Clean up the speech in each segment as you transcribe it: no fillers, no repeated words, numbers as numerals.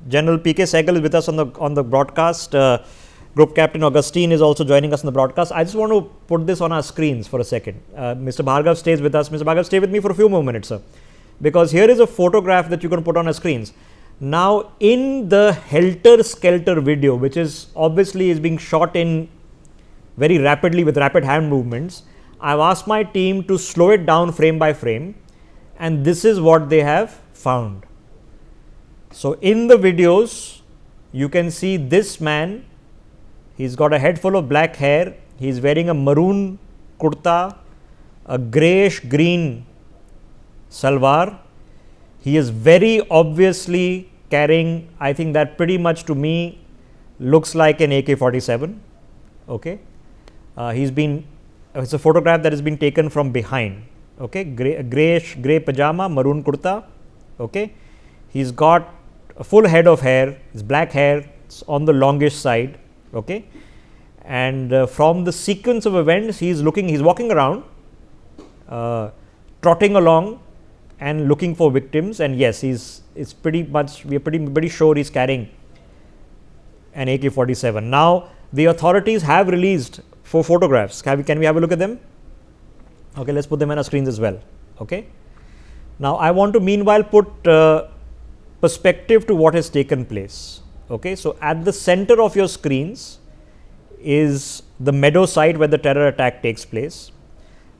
General PK Sehgal is with us on the broadcast. Group Captain Augustine is also joining us on the broadcast. I just want to put this on our screens for a second. Mr. Pahalgam stays with us. Mr. Pahalgam, stay with me for a few more minutes, sir, because here is a photograph that you can put on our screens. Now, in the helter-skelter video, which is obviously being shot in very rapidly with rapid hand movements, I've asked my team to slow it down frame by frame, and this is what they have found. So, in the videos, you can see this man. He's got a head full of black hair. He's wearing a maroon kurta, a grayish green salwar. He is very obviously carrying, I think that pretty much to me looks like an AK-47. Okay, it's a photograph that has been taken from behind. Okay, gray pajama, maroon kurta. Okay, he's got a full head of hair. His black hair, it's on the longish side. Okay, and from the sequence of events, he's walking around, trotting along and looking for victims. And yes, we are pretty sure he's carrying an AK-47. Now, the authorities have released 4 photographs. Can we have a look at them? Okay, let's put them on our screens as well. Okay. Now, I want to meanwhile put perspective to what has taken place. Okay, so at the center of your screens is the meadow site where the terror attack takes place.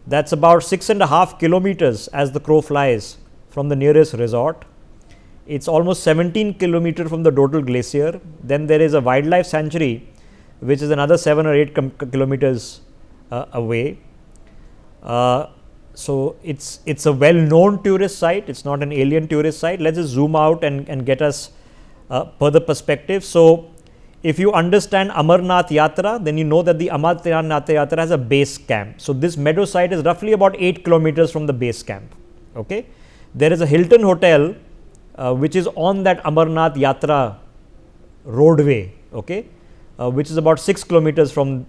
That's about 6.5 kilometers as the crow flies from the nearest resort. It's almost 17 kilometers from the Dodal Glacier. Then there is a wildlife sanctuary, which is another 7 or 8 kilometers away. So it's a well-known tourist site. It's not an alien tourist site. Let's just zoom out and get us further perspective. So, if you understand Amarnath Yatra, then you know that the Amarnath Yatra has a base camp. So, this meadow site is roughly about 8 kilometers from the base camp. Okay, there is a Hilton Hotel which is on that Amarnath Yatra roadway. Okay, which is about 6 kilometers from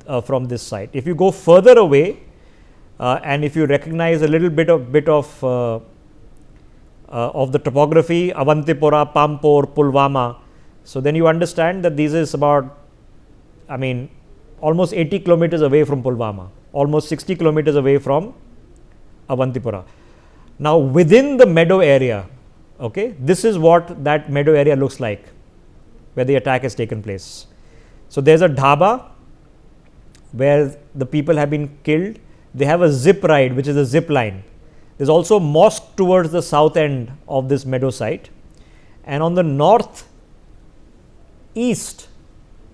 this site. If you go further away, and if you recognize a little bit of the topography, Avantipura, Pampur, Pulwama. So, then you understand that this is about, almost 80 kilometers away from Pulwama, almost 60 kilometers away from Avantipura. Now, within the meadow area, okay, this is what that meadow area looks like where the attack has taken place. So, there's a dhaba where the people have been killed. They have a zip ride, which is a zip line. There's also a mosque towards the south end of this meadow site, and on the north east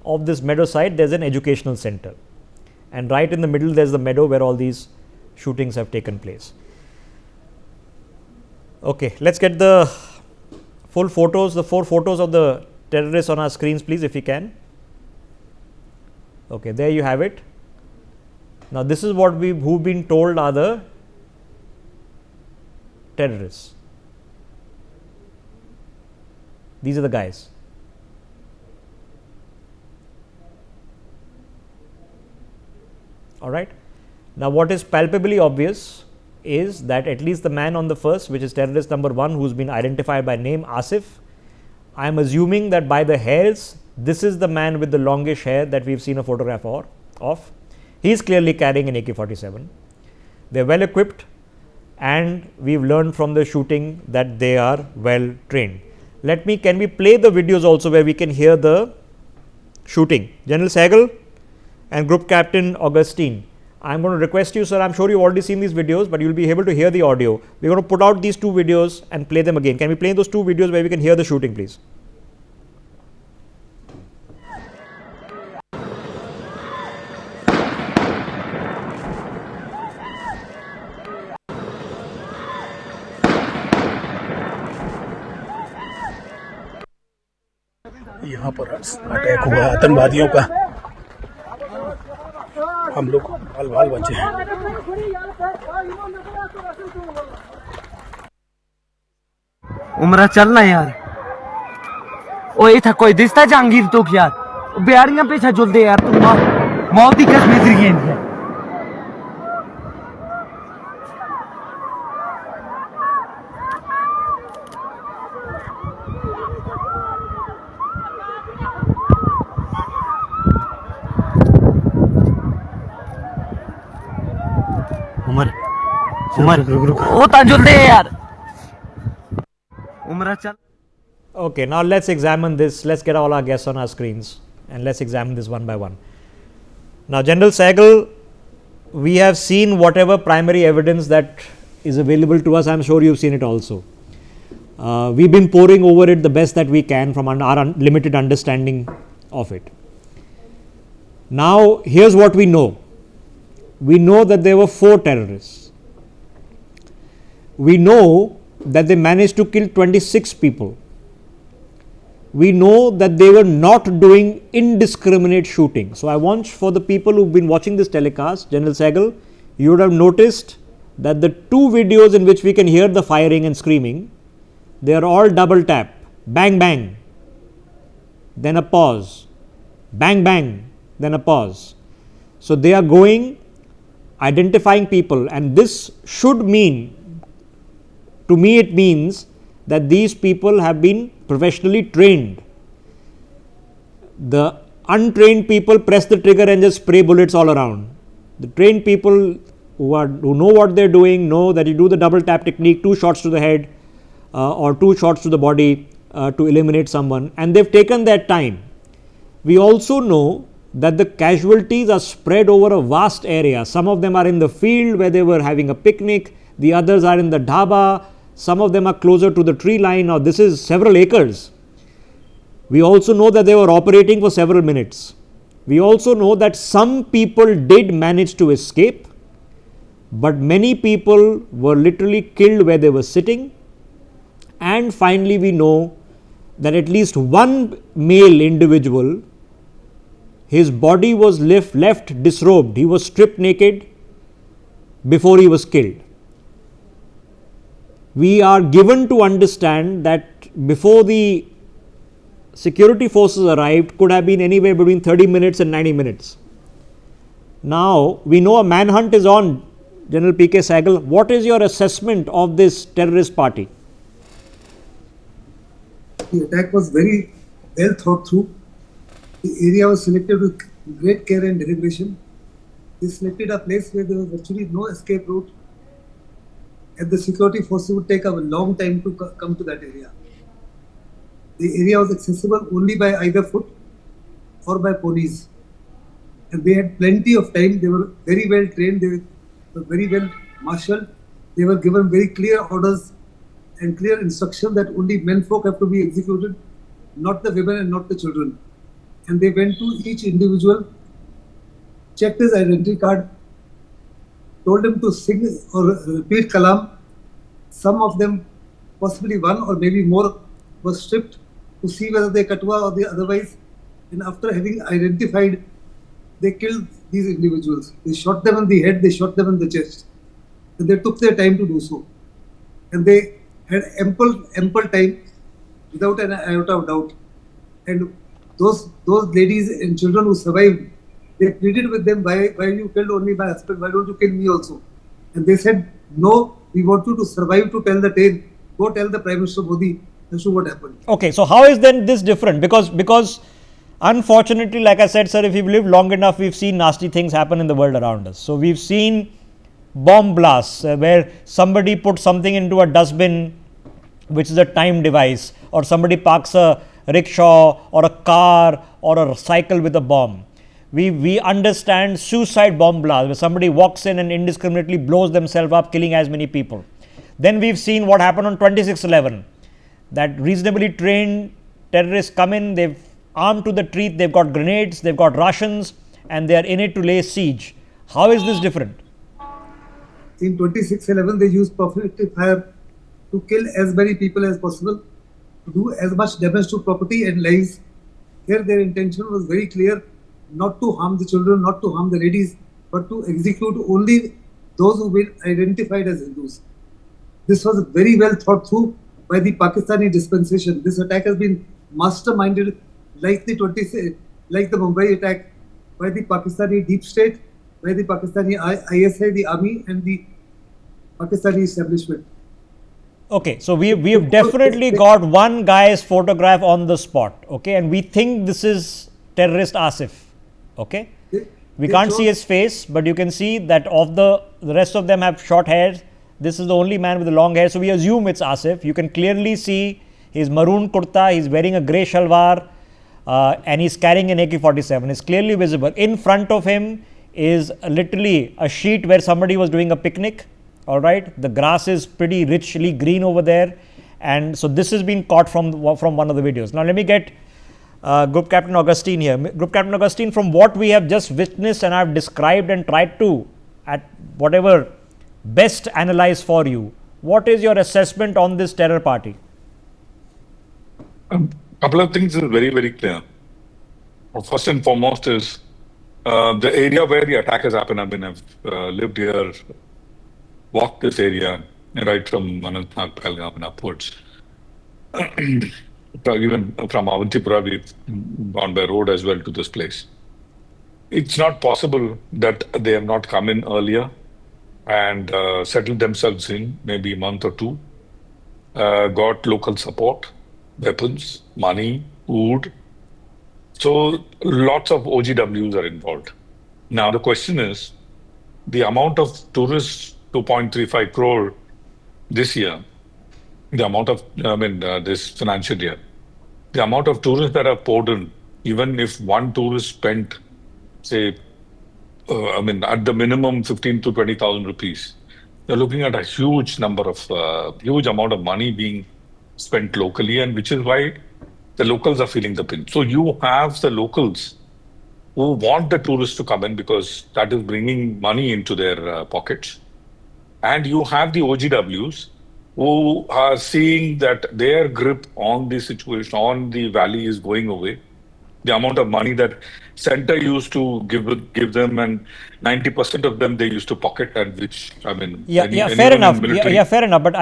of this meadow site there's an educational center, and right in the middle there's the meadow where all these shootings have taken place. Okay, let's get the full photos, the 4 photos of the terrorists on our screens, please, if you can. Okay, there you have it. Now, this is what who've been told are the terrorists. These are the guys. All right. Now, what is palpably obvious is that at least the man on the first, which is terrorist number 1, who's been identified by name Asif, I am assuming that by the hairs, this is the man with the longish hair that we've seen a photograph of. He is clearly carrying an AK-47. They're well equipped, and we've learned from the shooting that they are well trained. Can we play the videos also where we can hear the shooting? General Sehgal and Group Captain Augustine, I'm going to request you, sir, I'm sure you've already seen these videos, but you'll be able to hear the audio. We're going to put out these 2 videos and play them again. Can we play those 2 videos where we can hear the shooting, please? यहाँ पर attack हुआ आतंकवादियों का, हम लोग बाल बचे हैं। उमरा चलना यार, ओ ये था कोई दिसता जहांगीर तो यार बिहारियां पीछे जुलदे यार, तू मौत की कश्मीर की है। उमर वो ताजुल दे यार उमरा चल Okay, now let's examine this. Let's get all our guests on our screens and let's examine this one by one. Now, General Sehgal, we have seen whatever primary evidence that is available to us. I'm sure you've seen it also. We've been poring over it the best that we can from our limited understanding of it. Now, here's what we know. We know that there were 4 terrorists. We know that they managed to kill 26 people. We know that they were not doing indiscriminate shooting. So I want for the people who've been watching this telecast, General Sehgal, you would have noticed that the 2 videos in which we can hear the firing and screaming, they are all double tap, bang bang, then a pause, bang bang, then a pause. So they are going, identifying people, and this should mean, to me it means that these people have been professionally trained. The untrained people press the trigger and just spray bullets all around. The trained people who know what they're doing know that you do the double tap technique, 2 shots to the head or 2 shots to the body to eliminate someone, and they've taken their time. We also know that the casualties are spread over a vast area. Some of them are in the field where they were having a picnic, the others are in the dhaba, some of them are closer to the tree line. Now this is several acres. We also know that they were operating for several minutes. We also know that some people did manage to escape, but many people were literally killed where they were sitting. And finally we know that at least one male individual, his body was left disrobed. He was stripped naked before he was killed. We are given to understand that before the security forces arrived, could have been anywhere between 30 minutes and 90 minutes. Now, we know a manhunt is on. General P.K. Sehgal, what is your assessment of this terrorist party? The attack was very well thought through. The area was selected with great care and deliberation. They selected a place where there was virtually no escape route, and the security forces would take a long time to come to that area. The area was accessible only by either foot or by ponies, and they had plenty of time. They were very well trained, they were very well marshalled, they were given very clear orders and clear instruction that only men folk have to be executed, not the women and not the children. And they went to each individual, checked his identity card, told him to sing or repeat kalam. Some of them, possibly one or maybe more, were stripped to see whether they katwa or the otherwise. And after having identified, they killed these individuals. They shot them in the head, they shot them in the chest. And they took their time to do so. And they had ample time without an iota of doubt. And those ladies and children who survived, they pleaded with them, why you killed only my husband, why don't you kill me also? And they said, no, we want you to survive to tell the tale. Go tell the Prime Minister Modi as to what happened. Okay, so how is then this different? Because unfortunately, like I said, sir, if we've lived long enough, we've seen nasty things happen in the world around us. So we've seen bomb blasts where somebody put something into a dustbin, which is a time device, or somebody parks a rickshaw or a car or a cycle with a bomb. We understand suicide bomb blast, where somebody walks in and indiscriminately blows themselves up, killing as many people. Then we've seen what happened on 26/11, that reasonably trained terrorists come in, they've armed to the teeth, they've got grenades, they've got rations, and they are in it to lay siege. How is this different? In 26/11, they used prophylactic fire to kill as many people as possible, to do as much damage to property and lives. Here their intention was very clear, not to harm the children, not to harm the ladies, but to execute only those who were identified as Hindus. This was very well thought through by the Pakistani dispensation. This attack has been masterminded like the Mumbai attack by the Pakistani deep state, by the Pakistani ISI, the army, and the Pakistani establishment. Okay, so we have definitely got one guy's photograph on the spot, okay, and we think this is terrorist Asif, okay. We can't see his face, but you can see that of the rest of them have short hair, This is the only man with the long hair, so we assume it's Asif. You can clearly see his maroon kurta, he's wearing a grey shalwar, and he's carrying an AK-47. It's clearly visible. In front of him is literally a sheet where somebody was doing a picnic. All right, the grass is pretty richly green over there, and so this has been caught from one of the videos. Now let me get Group Captain Augustine here. Group Captain Augustine, from what we have just witnessed and I've described and tried to at whatever best analyze for you, what is your assessment on this terror party? Couple of things is very, very clear. First and foremost is the area where the attack has happened. I've lived here, walked this area right from Manhunt, Pahalgam and upwards. Even from Avantipura, we've gone by road as well to this place. It's not possible that they have not come in earlier and settled themselves in maybe a month or two, got local support, weapons, money, food. So lots of OGWs are involved. Now the question is, the amount of tourists, 2.35 crore this year, the amount of, this financial year, the amount of tourists that have poured in, even if one tourist spent, say, at the minimum 15 to 20,000 rupees, you're looking at a huge number of, huge amount of money being spent locally, and which is why the locals are feeling the pinch. So you have the locals who want the tourists to come in because that is bringing money into their pockets. And you have the OGWs who are seeing that their grip on the situation, on the valley is going away. The amount of money that center used to give them, and 90% of them they used to pocket, and which fair enough. Fair enough. But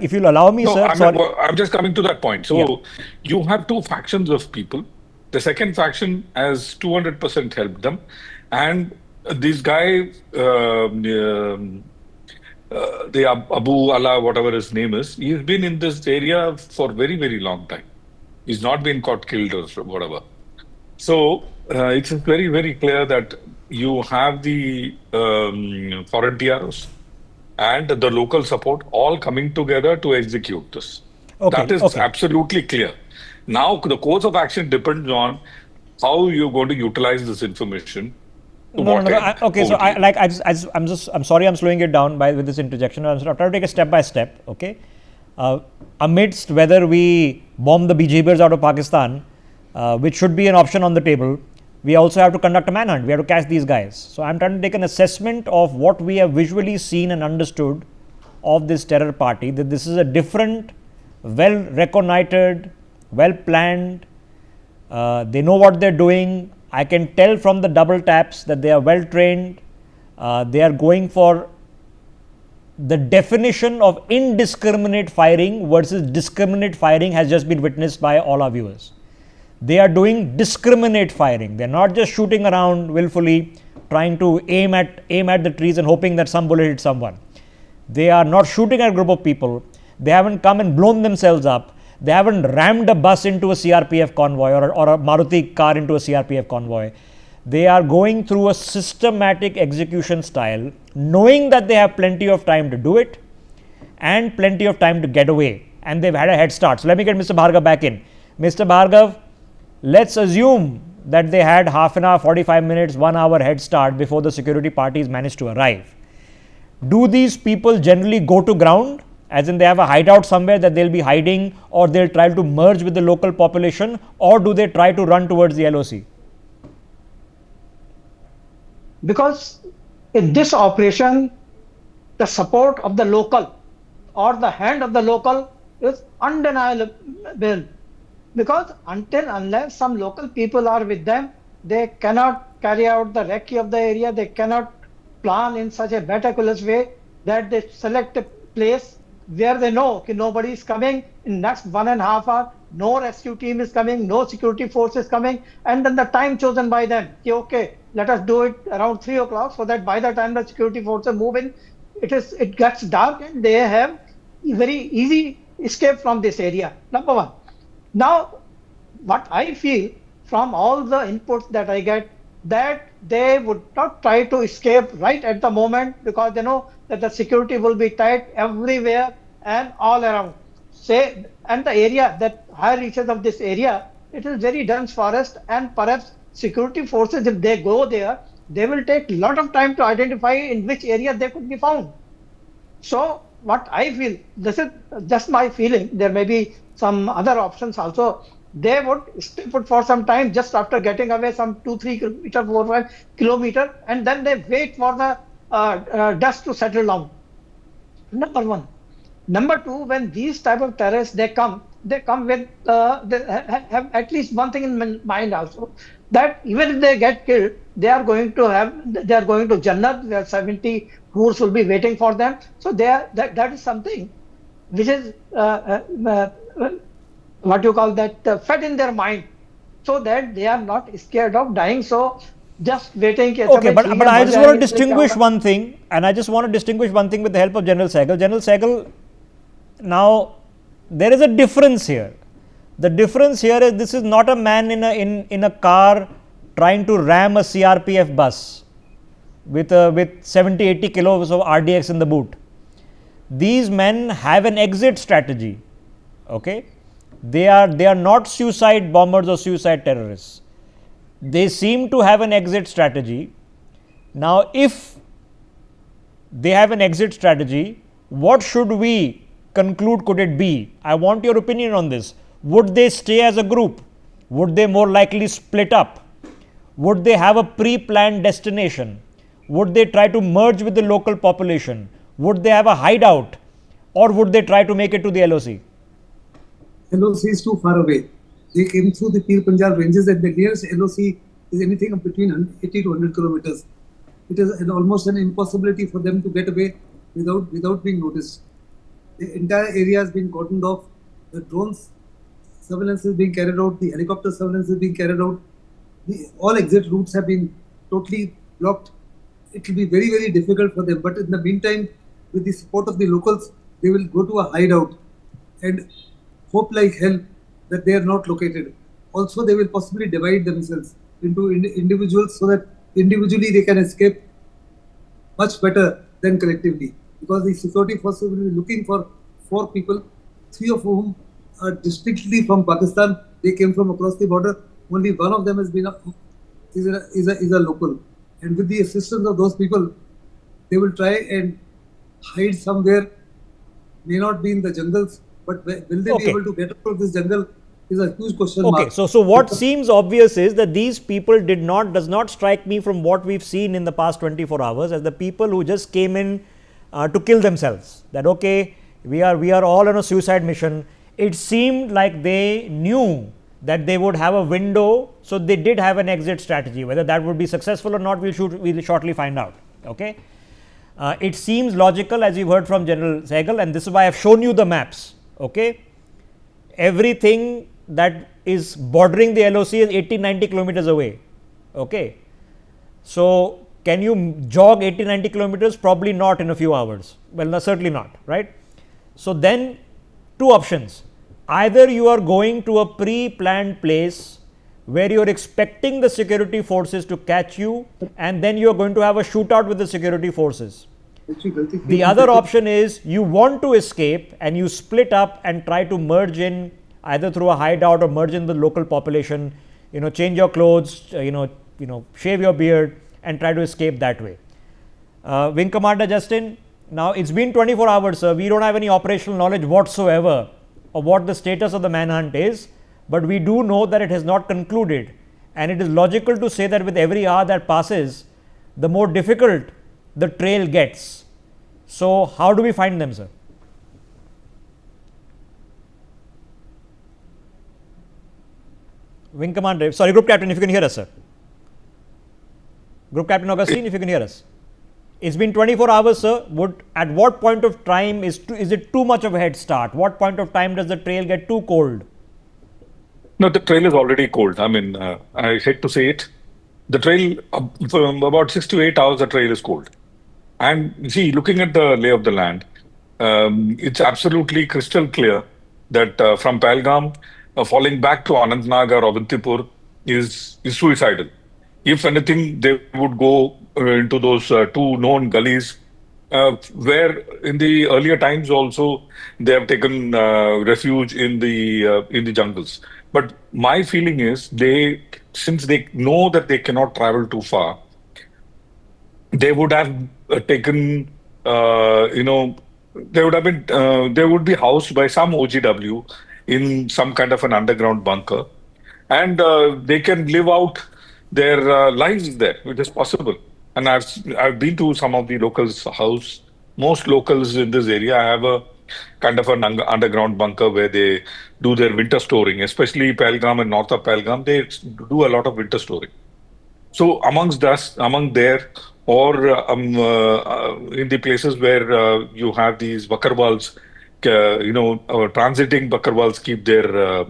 if you'll allow me, sir. I'm just coming to that point. So you have two factions of people. The second faction has 200% helped them, and this guy, the Abu Allah, whatever his name is, he's been in this area for very, very long time. He's not been caught killed or whatever. So it's very, very clear that you have the foreign TROs and the local support all coming together to execute this. That is absolutely clear. Now the course of action depends on how you're going to utilize this information. I'm sorry, I'm slowing it down with this interjection. I'm trying to take a step by step. Okay, amidst whether we bomb the BJPers out of Pakistan, which should be an option on the table, we also have to conduct a manhunt. We have to catch these guys. So I'm trying to take an assessment of what we have visually seen and understood of this terror party. That this is a different, well reconnoitered, well planned. They know what they're doing. I can tell from the double taps that they are well trained. They are going for the definition of indiscriminate firing versus discriminate firing has just been witnessed by all our viewers. They are doing discriminate firing. They're not just shooting around willfully, trying to aim at the trees and hoping that some bullet hits someone. They are not shooting at a group of people. They haven't come and blown themselves up. They haven't rammed a bus into a CRPF convoy or a Maruti car into a CRPF convoy. They are going through a systematic execution style, knowing that they have plenty of time to do it and plenty of time to get away. And they've had a head start. So let me get Mr. Bhargav back in. Mr. Bhargav, let's assume that they had half an hour, 45 minutes, 1 hour head start before the security parties managed to arrive. Do these people generally go to ground? As in they have a hideout somewhere that they'll be hiding, or they'll try to merge with the local population, or do they try to run towards the LOC? Because in this operation, the support of the local or the hand of the local is undeniable. Because unless some local people are with them, they cannot carry out the recce of the area. They cannot plan in such a meticulous way that they select a place where they know nobody is coming in next 1.5 hours, no rescue team is coming, no security force is coming, and then the time chosen by them, okay, let us do it around 3 o'clock so that by the time the security forces move in, it gets dark and they have very easy escape from this area. Number one. Now, what I feel from all the inputs that I get that they would not try to escape right at the moment, because they know that the security will be tight everywhere and all around. Say, and the area, that higher reaches of this area, it is very dense forest, and perhaps security forces, if they go there, they will take a lot of time to identify in which area they could be found. So what I feel, this is just my feeling, there may be some other options also. They would stay put for some time just after getting away some 2, 3 kilometer, 4, 5 kilometer, and then they wait for the dust to settle down. Number one. Number two, when these type of terrorists they come with have at least one thing in mind also, that even if they get killed, they are going to Jannat, where 70 hoods will be waiting for them. So that is something which is what you call that, fed in their mind, so that they are not scared of dying. So just waiting कि अच्छा Okay, भाई but ठीक but है, I मर just want to जाएंगे इसलिए क्या distinguish होगा. one thing, and I just want to distinguish one thing with the help of General Sehgal. General Sehgal, now there is a difference here. The difference here is this is not a man in a car trying to ram a CRPF bus with 70-80 kilos of RDX in the boot. These men have an exit strategy. Okay, they are not suicide bombers or suicide terrorists. They seem to have an exit strategy. Now, if they have an exit strategy, what should we conclude could it be? I want your opinion on this. Would they stay as a group? Would they more likely split up? Would they have a pre-planned destination? Would they try to merge with the local population? Would they have a hideout? Or would they try to make it to the LOC? LOC is too far away. They came through the Pir Punjab ranges, and the nearest LOC is anything between 80 to 100 kilometers. It is almost an impossibility for them to get away without being noticed. The entire area has been cordoned off. The drones surveillance is being carried out. The helicopter surveillance is being carried out. All exit routes have been totally blocked. It will be very, very difficult for them. But in the meantime, with the support of the locals, they will go to a hideout and hope like hell that they are not located. Also, they will possibly divide themselves into individuals, so that individually they can escape much better than collectively. Because the security forces will be looking for 4 people, 3 of whom are distinctly from Pakistan. They came from across the border. Only one of them has been is a local. And with the assistance of those people, they will try and hide somewhere. May not be in the jungles, but will they be able to get out of this jungle is a huge question mark. Okay, so what seems obvious is that these people does not strike me from what we've seen in the past 24 hours as the people who just came in to kill themselves. That okay, we are all on a suicide mission. It seemed like they knew that they would have a window, so they did have an exit strategy. Whether that would be successful or not, we'll shortly find out. Okay, it seems logical, as you've heard from General Sehgal, and this is why I've shown you the maps. Okay, everything that is bordering the LOC is 80-90 kilometers away. Okay, so can you jog 80-90 kilometers? Probably not in a few hours. Well, no, certainly not, right? So then, two options. Either you are going to a pre-planned place where you are expecting the security forces to catch you, and then you are going to have a shootout with the security forces. The other option is you want to escape and you split up and try to merge in either through a hideout or merge in the local population, change your clothes, shave your beard and try to escape that way. Wing Commander Justin, now it's been 24 hours, sir. We don't have any operational knowledge whatsoever of what the status of the manhunt is, but we do know that it has not concluded, and it is logical to say that with every hour that passes, the more difficult the trail gets. So how do we find them, sir? Wing Commander, sorry, Group Captain, if you can hear us, sir. Group Captain Augustine, if you can hear us. It's been 24 hours, sir. At what point of time is it too much of a head start? What point of time does the trail get too cold? No, the trail is already cold. I mean, I hate to say it. The trail, from about 6 to 8 hours, the trail is cold. And see, looking at the lay of the land, it's absolutely crystal clear that from Pahalgam, falling back to Anantnag or Avantipur is suicidal. If anything, they would go into those two known gullies, where in the earlier times also they have taken refuge in the jungles. But my feeling is since they know that they cannot travel too far, they would have taken, they would have been, they would be housed by some OGW in some kind of an underground bunker, and they can live out their lives there, which is possible. And I've been to some of the locals' house. Most locals in this area have a kind of an underground bunker where they do their winter storing, especially Pahalgam and north of Pahalgam. They do a lot of winter storing. So amongst us, among there, or in the places where you have these Bakarwals, transiting Bakarwals keep their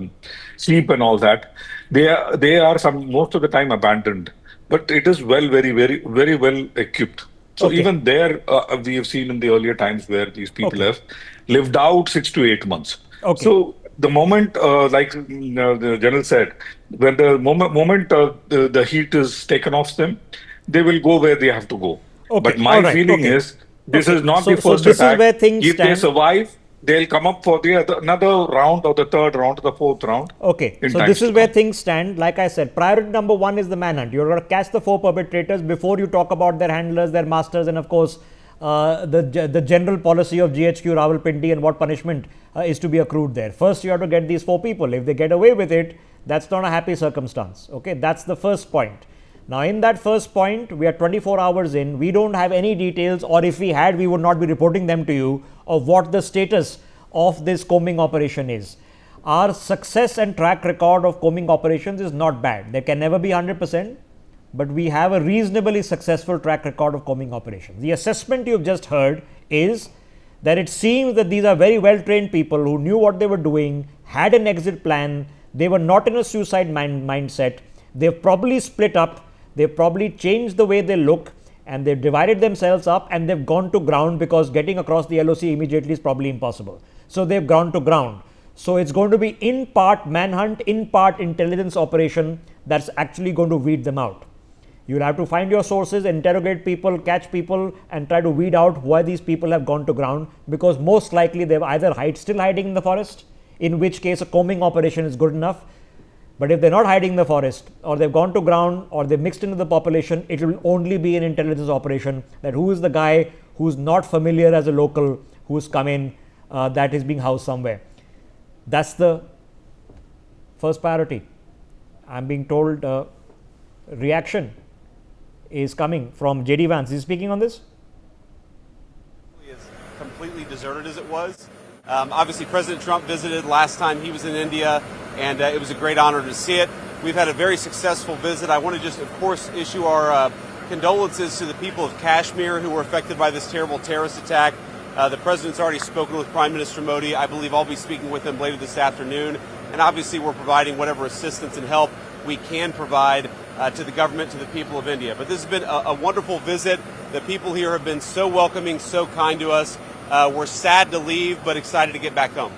sleep and all that. They are some most of the time abandoned, but it is very well equipped. So Okay. even there, we have seen in the earlier times where these people Okay. have lived out 6 to 8 months. Okay. So the moment, the general said, when the moment the heat is taken off them, they will go where they have to go. But Okay. All my right. feeling Okay. is this is Okay. not the So first this is attack. where things If they stand. survive, they'll come up for another round or the third round or the fourth round Okay, in so times this is to where come. things stand. Like I said, priority number one is the manhunt. You're going to catch the 4 perpetrators before you talk about their handlers, their masters, and of course, the general policy of GHQ Rawalpindi and what punishment is to be accrued there. First, you have to get these 4 people. If they get away with it, that's not a happy circumstance. Okay, that's the first point. Now, in that first point, we are 24 hours in. We don't have any details, or if we had, we would not be reporting them to you, of what the status of this combing operation is. Our success and track record of combing operations is not bad. There can never be 100%, but we have a reasonably successful track record of combing operations. The assessment you've just heard is that it seems that these are very well trained people who knew what they were doing, had an exit plan, they were not in a suicide mindset, they've probably split up, they've probably changed the way they look, and they've divided themselves up, and they've gone to ground because getting across the LOC immediately is probably impossible. So they've gone to ground. So it's going to be in part manhunt, in part intelligence operation that's actually going to weed them out. You'll have to find your sources, interrogate people, catch people, and try to weed out why these people have gone to ground, because most likely they've either still hiding in the forest, in which case a combing operation is good enough. But if they're not hiding in the forest, or they've gone to ground, or they've mixed into the population, it will only be an intelligence operation, that who is the guy who's not familiar as a local, who's come in, that is being housed somewhere. That's the first priority. I'm being told reaction is coming from JD Vance. Is he speaking on this? As completely deserted as it was. Obviously, President Trump visited last time he was in India, and it was a great honor to see it. We've had a very successful visit. I want to just, of course, issue our condolences to the people of Kashmir who were affected by this terrible terrorist attack. The president's already spoken with Prime Minister Modi. I believe I'll be speaking with him later this afternoon. And obviously, we're providing whatever assistance and help we can provide to the government, to the people of India. But this has been a wonderful visit. The people here have been so welcoming, so kind to us. We're sad to leave, but excited to get back home.